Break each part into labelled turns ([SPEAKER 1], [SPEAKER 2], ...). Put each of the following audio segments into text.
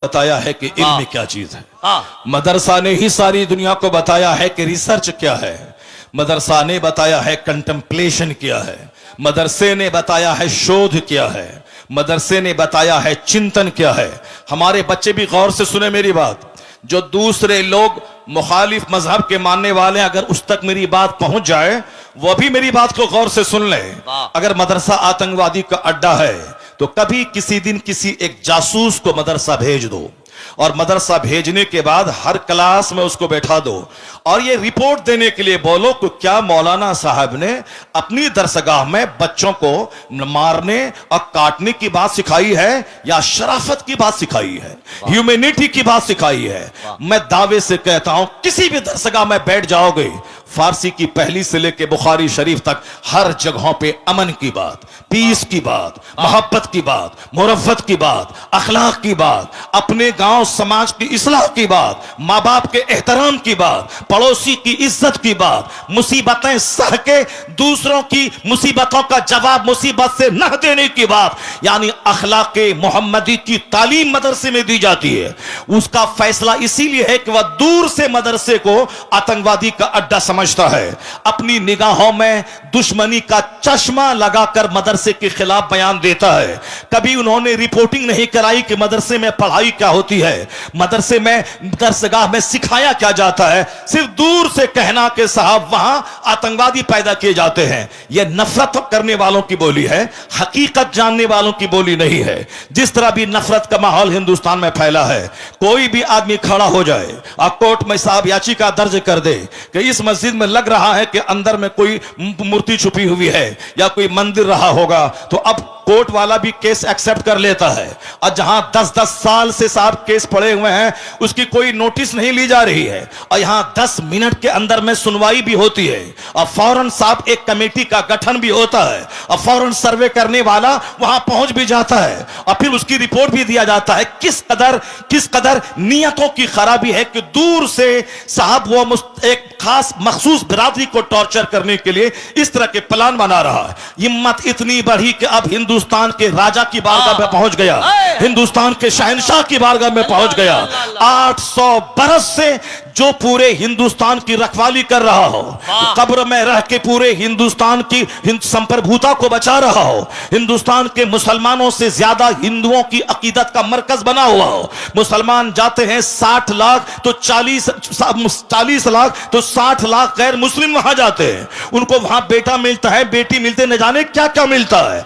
[SPEAKER 1] बताया है कि इल्म क्या चीज है। मदरसा ने ही सारी दुनिया को बताया है कि रिसर्च क्या है। मदरसा ने बताया है कंटेम्पलेशन क्या है। मदरसे ने बताया है शोध क्या है। मदरसे ने बताया है चिंतन क्या है। हमारे बच्चे भी गौर से सुने मेरी बात। जो दूसरे लोग मुखालिफ मजहब के मानने वाले, अगर उस तक मेरी बात पहुंच जाए, वो भी मेरी बात को गौर से सुन ले। अगर मदरसा आतंकवादी का अड्डा है तो कभी किसी दिन किसी एक जासूस को मदरसा भेज दो, और मदरसा भेजने के बाद हर क्लास में उसको बैठा दो और ये रिपोर्ट देने के लिए बोलो कि क्या मौलाना साहब ने अपनी दरसगाह में बच्चों को मारने और काटने की बात सिखाई है या शराफत की बात सिखाई है, ह्यूमैनिटी की बात सिखाई है। मैं दावे से कहता हूं किसी भी दरसगाह में बैठ जाओगे, फारसी की पहली से लेकर बुखारी शरीफ तक हर जगहों पे अमन की बात, पीस की बात, मोहब्बत की बात, मुरफ़्फ़त की बात, अखलाक की बात, अपने गांव समाज की इस्लाह की बात, माँ बाप के एहतराम की बात, पड़ोसी की इज्जत की बात, मुसीबतें सह के दूसरों की मुसीबतों का जवाब मुसीबत से न देने की बात, यानी अखलाक मोहम्मदी की तालीम मदरसे में दी जाती है। उसका फैसला इसीलिए है कि वह दूर से मदरसे को आतंकवादी का अड्डा समझता है। अपनी निगाहों में दुश्मनी का चश्मा लगाकर मदरसे के खिलाफ बयान देता है। कभी उन्होंने रिपोर्टिंग नहीं कराई कि मदरसे में पढ़ाई क्या होती है, मदरसे में दरसगाह में सिखाया क्या जाता है। सिर्फ दूर से कहना कि साहब वहां आतंकवादी पैदा किए जाते हैं। यह नफरत करने वालों की बोली है, हकीकत जानने वालों की बोली नहीं है। जिस तरह भी नफरत का माहौल हिंदुस्तान में फैला है, कोई भी आदमी खड़ा हो जाए और कोर्ट में साहब याचिका दर्ज कर दे कि इस मस्जिद में लग रहा है कि अंदर में कोई मूर्ति छुपी हुई है या कोई मंदिर रहा होगा, तो अब कोर्ट वाला भी केस एक्सेप्ट कर लेता है। और जहां 10-10 साल से साहब केस पड़े हुए हैं, उसकी कोई नोटिस नहीं ली जा रही है, और यहां 10 मिनट के अंदर में सुनवाई भी होती है, और फौरन साहब एक कमेटी का गठन भी होता है, और फौरन सर्वे करने वाला वहां पहुंच भी जाता है, और फिर उसकी रिपोर्ट भी दिया जाता है। किस कदर नियतों की खराबी है कि दूर से साहब वो एक खास मखसूस बिरादरी को टॉर्चर करने के लिए इस तरह के प्लान बना रहा है। हिम्मत इतनी बढ़ी कि अब हिंदुस्तान के राजा की बारगाह में पहुंच गया, हिंदुस्तान के शहंशाह की बारगाह में पहुंच गया। 800 बरस से जो पूरे हिंदुस्तान की रखवाली कर रहा हो, कब्र में रह के पूरे हिंदुस्तान की संप्रभुता को बचा रहा हो, हिंदुस्तान के मुसलमानों से ज्यादा हिंदुओं की अकीदत का मरकज बना हुआ हो। मुसलमान जाते हैं 60 लाख तो 40 लाख तो 60 लाख गैर मुस्लिम वहां जाते हैं। उनको वहां बेटा मिलता है, बेटी मिलते, न जाने क्या क्या मिलता है।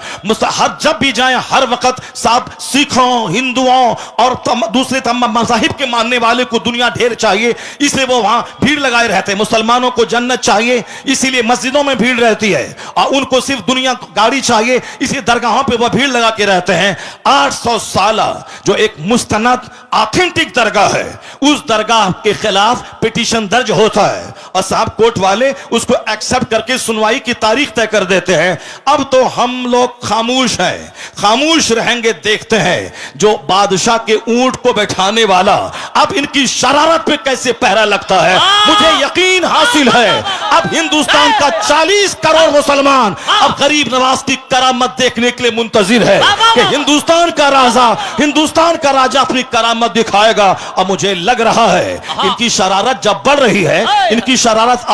[SPEAKER 1] हर जब भी जाए हर वक्त साहब सिखों, हिंदुओं और दूसरे तमाम मज़ाहिब के मानने वाले को दुनिया ढेर चाहिए, इसलिए वो वहां भीड़ लगाए रहते हैं। मुसलमानों को जन्नत चाहिए, इसीलिए मस्जिदों में भीड़ रहती है, और उनको सिर्फ दुनिया गाड़ी चाहिए, इसलिए दरगाहों पे वो भीड़ लगा के रहते हैं। 800 साल जो एक मुस्तनद ऑथेंटिक दरगाह है, उस दरगाह के खिलाफ पिटीशन दर्ज होता है, और साहब कोर्ट वाले उसको एक्सेप्ट करके सुनवाई की तारीख तय कर देते हैं। अब तो हम लोग खामोश हैं, खामोश रहेंगे, देखते हैं जो बादशाह के ऊंट को बैठाने वाला अब इनकी शरारत पे कैसे पहरा लगता है। मुझे यकीन हासिल है अब हिंदुस्तान का 40 करोड़ मुसलमान अब गरीब नवाज की करामत देखने के लिए मुंतजिर है कि हिंदुस्तान का राजा अपनी करामत दिखाएगा। और मुझे लग रहा है इनकी शरारत जब बढ़ रही है, इनकी शरारत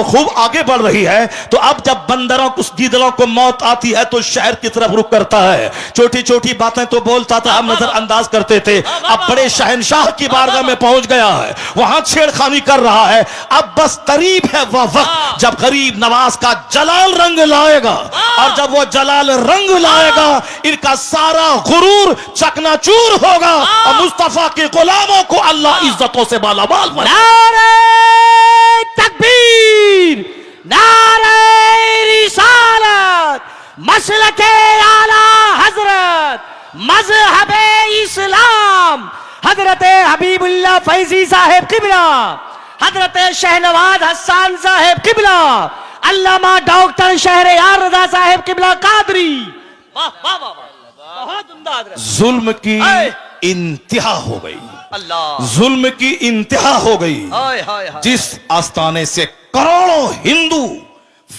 [SPEAKER 1] खूब आगे बढ़ रही है, तो अब जब बंदरों को, गीदड़ों को मौत आती है तो शहर की तरफ रुख करता है। छोटी छोटी बातें तो बोलता था, हम नजरअंदाज करते थे, अब बड़े शहंशाह की बारगाह में पहुंच गया है, वहां छेड़खानी कर रहा है। अब बस करीब है वह वक्त जब गरीब नवाज का जलाल रंग लाएगा, और जब वो जलाल रंग लाएगा इनका सारा गुरूर चकनाचूर होगा, और मुस्तफा के गुलामों को अल्लाह इज्जतों से मालामाल बनाएगा।
[SPEAKER 2] तकबीर, नारे रिसालत, मसलके आला हजरत, मजहबे इस्लाम, हजरत हबीबुल्लाह फैजी साहेब किबला, हजरत शहनवाज हसन साहेब किबला, अल्लामा डॉक्टर शहरयार रजा साहेब किबला कादरी। वाह वाह वाह, बहुत उम्दा।
[SPEAKER 1] जुल्म की इंतहा हो गई,
[SPEAKER 2] अल्लाह,
[SPEAKER 1] जुल्म की इंतहा हो गई। जिस आस्थाने से करोड़ों हिंदू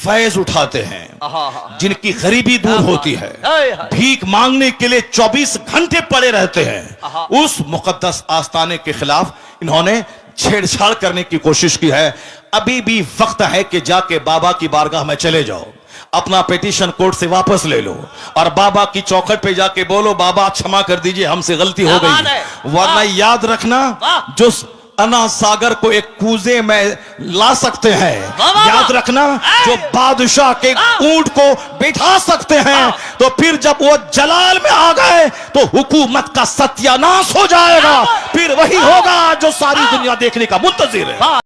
[SPEAKER 1] फैज उठाते हैं,
[SPEAKER 2] आहा।
[SPEAKER 1] जिनकी गरीबी दूर होती है,
[SPEAKER 2] हाय, हाय।
[SPEAKER 1] भीख मांगने के लिए 24 घंटे पड़े रहते हैं,
[SPEAKER 2] आहा।
[SPEAKER 1] उस मुकद्दस आस्थाने के खिलाफ इन्होंने छेड़छाड़ करने की कोशिश की है। अभी भी वक्त है कि जाके बाबा की बारगाह में चले जाओ, अपना पिटीशन कोर्ट से वापस ले लो और बाबा की चौखट पे जाके बोलो, बाबा क्षमा कर दीजिए, हमसे गलती हो
[SPEAKER 2] क्या बात
[SPEAKER 1] गई।
[SPEAKER 2] है?
[SPEAKER 1] वरना
[SPEAKER 2] वाह।
[SPEAKER 1] याद रखना,
[SPEAKER 2] वाह।
[SPEAKER 1] जो अना सागर को एक कूजे में ला सकते हैं,
[SPEAKER 2] वाह, वाह,
[SPEAKER 1] याद
[SPEAKER 2] वाह।
[SPEAKER 1] रखना,
[SPEAKER 2] ऐ।
[SPEAKER 1] जो बादशाह के ऊंट को बैठा सकते हैं, तो फिर जब वो जलाल में आ गए तो हुकूमत का सत्यानाश हो जाएगा। फिर वही होगा जो सारी दुनिया देखने का मुंतजिर है।